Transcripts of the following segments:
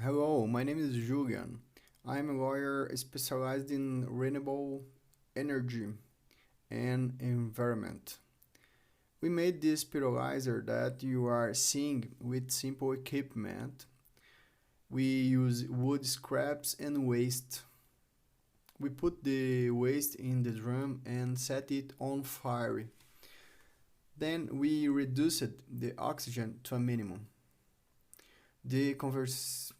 Hello, my name is Julian. I'm a lawyer specialized in renewable energy and environment. We made this pyrolyzer that you are seeing with simple equipment. We use wood scraps and waste. We put the waste in the drum and set it on fire. Then we reduced the oxygen to a minimum. The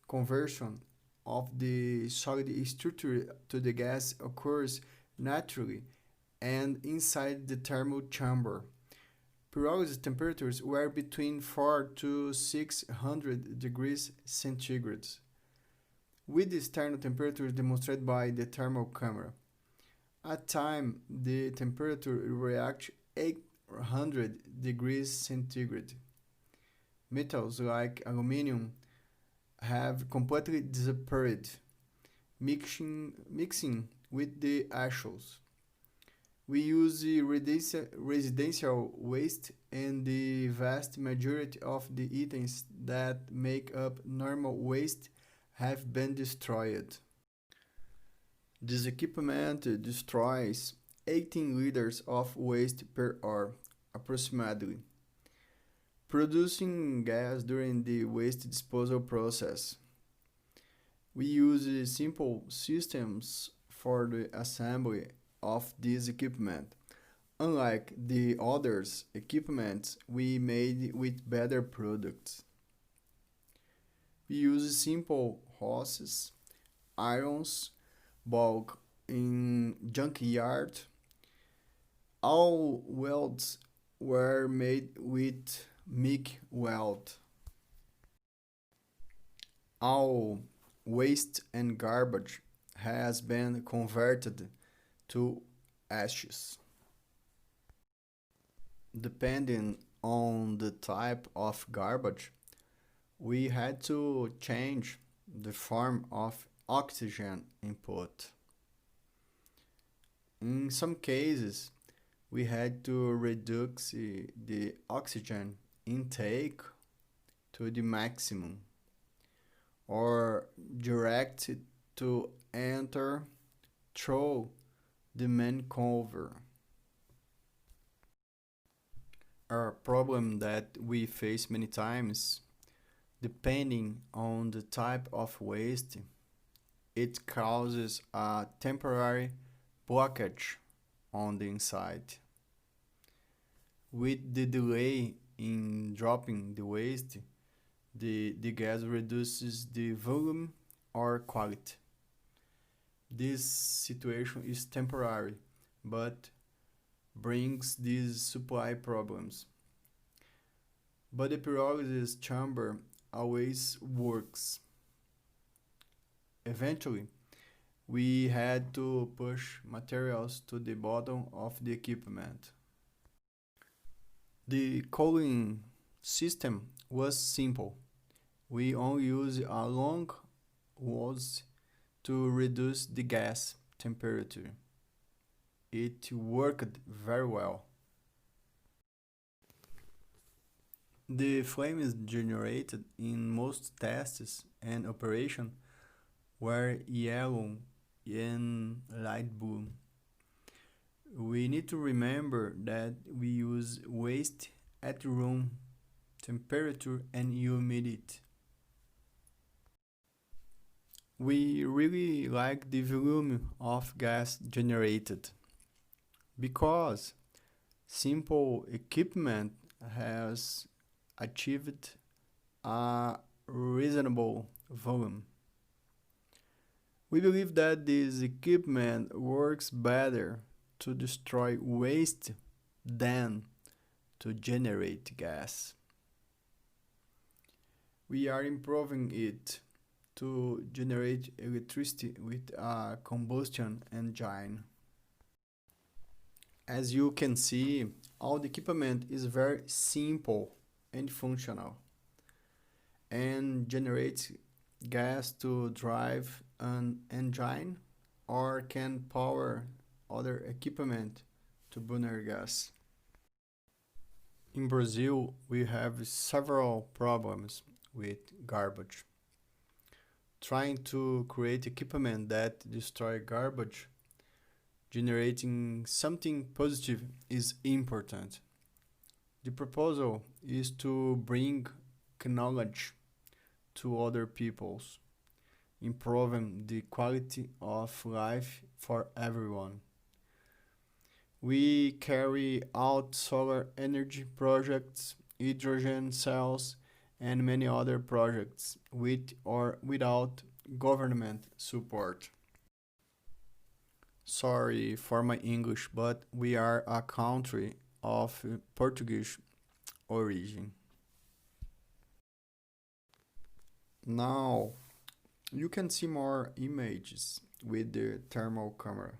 conversion of the solid structure to the gas occurs naturally and inside the thermal chamber. Pyrolysis temperatures were between 4 to 600 degrees centigrade, with the external temperatures demonstrated by the thermal camera. At time, the temperature reached 800 degrees centigrade. Metals like aluminum have completely disappeared, mixing with the ashes. We use the residential waste and the vast majority of the items that make up normal waste have been destroyed. This equipment destroys 18 liters of waste per hour, approximately, producing gas during the waste disposal process. We use simple systems for the assembly of this equipment. Unlike the others equipments we made with better products. We use simple hoses, irons, bulk in junkyard. All welds were made with MIG weld. All waste and garbage has been converted to ashes. Depending on the type of garbage, we had to change the form of oxygen input. In some cases, we had to reduce the oxygen intake to the maximum or direct it to enter through the main cover. A problem that we face many times, depending on the type of waste, it causes a temporary blockage on the inside. With the delay in dropping the waste, the gas reduces the volume or quality. This situation is temporary, but brings these supply problems. But the pyrolysis chamber always works. Eventually, we had to push materials to the bottom of the equipment. The cooling system was simple. We only used a long hose to reduce the gas temperature. It worked very well. The flames generated in most tests and operation were yellow and light blue. We need to remember that we use waste at room temperature and humidity. We really like the volume of gas generated because simple equipment has achieved a reasonable volume. We believe that this equipment works better to destroy waste than to generate gas. We are improving it to generate electricity with a combustion engine. As you can see, all the equipment is very simple and functional and generates gas to drive an engine or can power other equipment to burn gas. In Brazil, we have several problems with garbage. trying to create equipment that destroy garbage, generating something positive is important. The proposal is to bring knowledge to other peoples, improving the quality of life for everyone. We carry out solar energy projects, hydrogen cells, and many other projects with or without government support. Sorry for my English, but we are a country of Portuguese origin. Now you can see more images with the thermal camera.